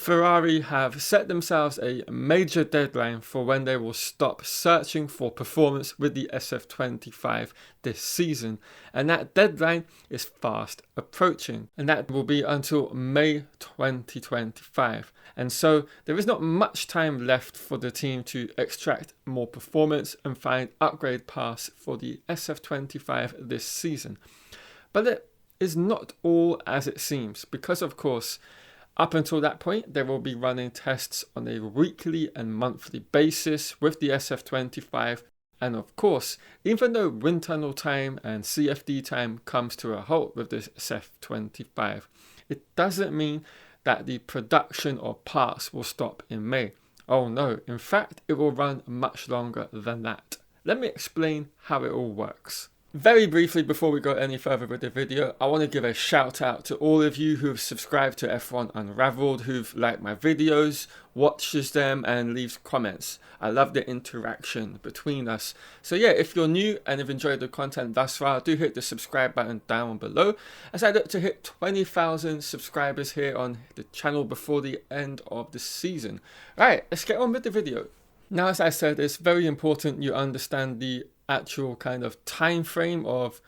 Ferrari have set themselves a major deadline for when they will stop searching for performance with the SF-25 this season, and that deadline is fast approaching, and that will be until May 2025. And so there is not much time left for the team to extract more performance and find upgrade paths for the SF-25 this season. But it is not all as it seems, because of course up until that point, they will be running tests on a weekly and monthly basis with the SF-25. And of course, even though wind tunnel time and CFD time comes to a halt with this SF-25, it doesn't mean that the production of parts will stop in May. Oh no, in fact, it will run much longer than that. Let me explain how it all works. Very briefly, before we go any further with the video, I want to give a shout out to all of you who've subscribed to F1 Unraveled, who've liked my videos, watches them and leaves comments. I love the interaction between us. So yeah, if you're new and have enjoyed the content thus far, do hit the subscribe button down below as I look to hit 20,000 subscribers here on the channel before the end of the season. Right, let's get on with the video. Now, as I said, it's very important you understand the actual kind of time frame of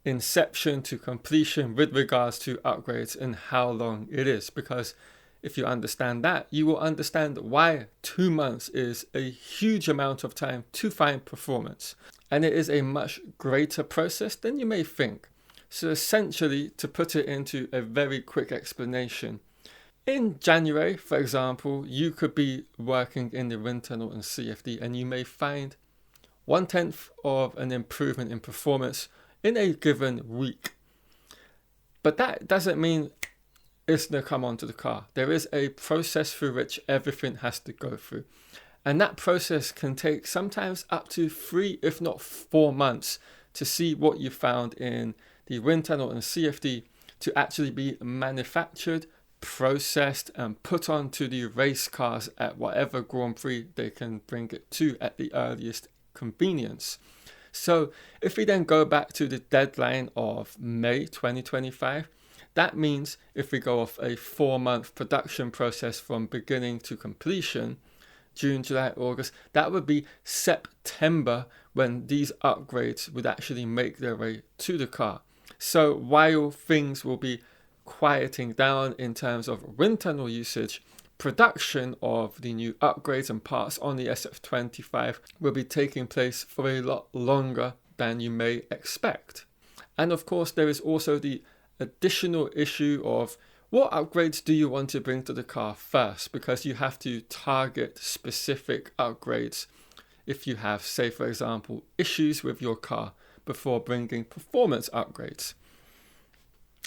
inception to completion with regards to upgrades and how long it is, because if you understand that, you will understand why 2 months is a huge amount of time to find performance, and it is a much greater process than you may think. So essentially, to put it into a very quick explanation, in January, for example, you could be working in the wind tunnel and CFD and you may find 1/10 of an improvement in performance in a given week. But that doesn't mean it's going to come onto the car. There is a process through which everything has to go through. And that process can take sometimes up to 3, if not 4 months to see what you found in the wind tunnel and CFD to actually be manufactured, processed and put onto the race cars at whatever Grand Prix they can bring it to at the earliest convenience. So if we then go back to the deadline of May 2025, that means if we go off a 4-month production process from beginning to completion, June, July, August, that would be September when these upgrades would actually make their way to the car. So while things will be quieting down in terms of wind tunnel usage, production of the new upgrades and parts on the SF-25 will be taking place for a lot longer than you may expect. And of course, there is also the additional issue of what upgrades do you want to bring to the car first, because you have to target specific upgrades if you have, say for example, issues with your car before bringing performance upgrades.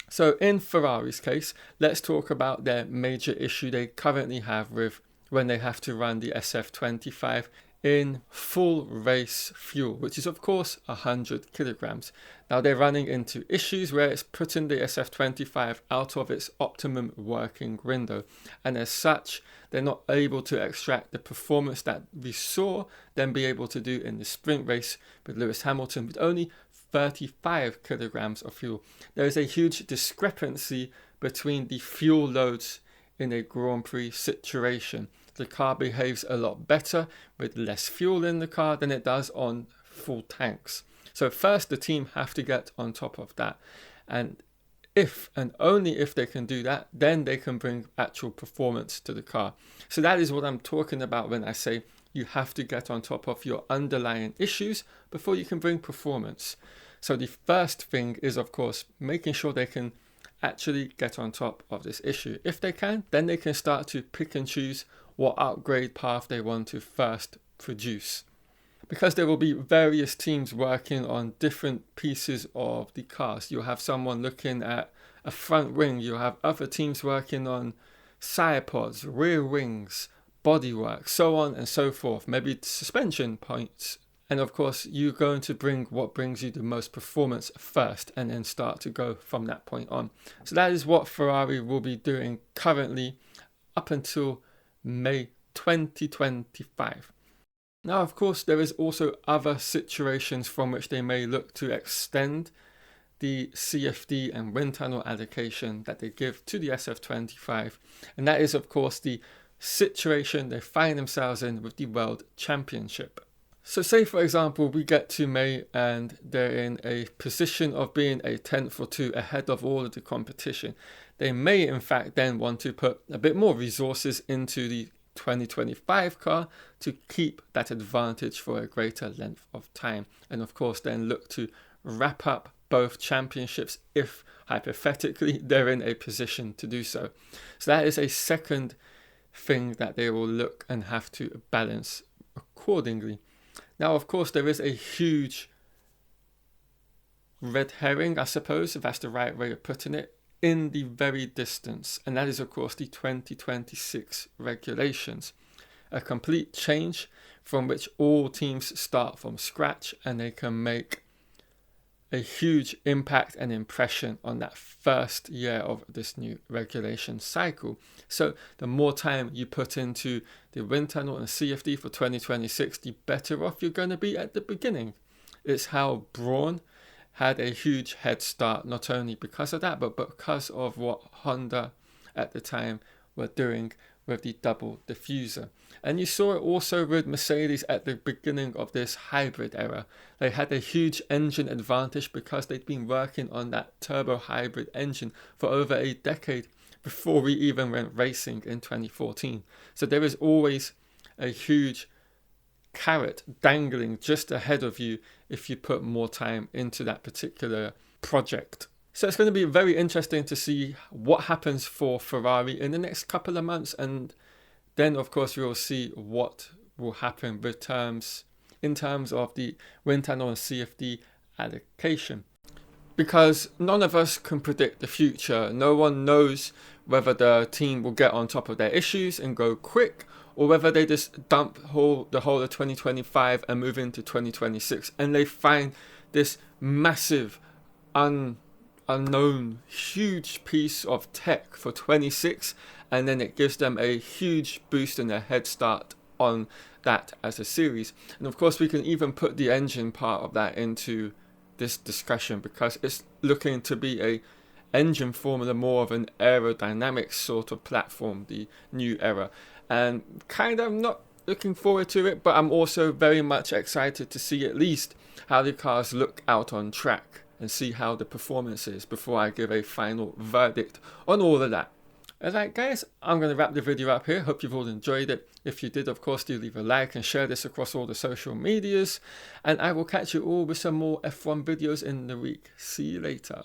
So in Ferrari's case, let's talk about their major issue they currently have with when they have to run the SF-25 in full race fuel, which is of course 100 kilograms. Now they're running into issues where it's putting the SF-25 out of its optimum working window, and as such they're not able to extract the performance that we saw them be able to do in the sprint race with Lewis Hamilton with only 35 kilograms of fuel. There is a huge discrepancy between the fuel loads in a Grand Prix situation. The car behaves a lot better with less fuel in the car than it does on full tanks. So first the team have to get on top of that, and if and only if they can do that, then they can bring actual performance to the car. So that is what I'm talking about when I say you have to get on top of your underlying issues before you can bring performance. So the first thing is, of course, making sure they can actually get on top of this issue. If they can, then they can start to pick and choose what upgrade path they want to first produce. Because there will be various teams working on different pieces of the cars. You'll have someone looking at a front wing, you'll have other teams working on side pods, rear wings, bodywork, so on and so forth, maybe suspension points. And of course, you're going to bring what brings you the most performance first and then start to go from that point on. So that is what Ferrari will be doing currently up until May 2025. Now, of course, there is also other situations from which they may look to extend the CFD and wind tunnel allocation that they give to the SF-25, and that is of course the situation they find themselves in with the World Championship. So say for example we get to May and they're in a position of being a 10th or 2 ahead of all of the competition. They may in fact then want to put a bit more resources into the 2025 car to keep that advantage for a greater length of time, and of course then look to wrap up both championships if hypothetically they're in a position to do so. So that is a second thing that they will look and have to balance accordingly. Now of course there is a huge red herring, I suppose, if that's the right way of putting it, in the very distance, and that is of course the 2026 regulations, a complete change from which all teams start from scratch and they can make a huge impact and impression on that first year of this new regulation cycle. So the more time you put into the wind tunnel and CFD for 2026, the better off you're going to be at the beginning. It's how Brawn had a huge head start, not only because of that, but because of what Honda at the time were doing with the double diffuser. And you saw it also with Mercedes at the beginning of this hybrid era. They had a huge engine advantage because they'd been working on that turbo hybrid engine for over a decade before we even went racing in 2014. So there is always a huge carrot dangling just ahead of you if you put more time into that particular project. So it's going to be very interesting to see what happens for Ferrari in the next couple of months, and then of course we will see what will happen in terms of the wind tunnel and CFD allocation. Because none of us can predict the future. No one knows whether the team will get on top of their issues and go quick, or whether they just dump the whole of 2025 and move into 2026 and they find this massive unknown huge piece of tech for 26, and then it gives them a huge boost and a head start on that as a series. And of course we can even put the engine part of that into this discussion, because it's looking to be a engine formula more of an aerodynamics sort of platform, the new era, and kind of not looking forward to it, but I'm also very much excited to see at least how the cars look out on track and see how the performance is before I give a final verdict on all of that. Alright guys, I'm going to wrap the video up here. Hope you've all enjoyed it. If you did, of course, do leave a like and share this across all the social medias, and I will catch you all with some more F1 videos in the week. See you later.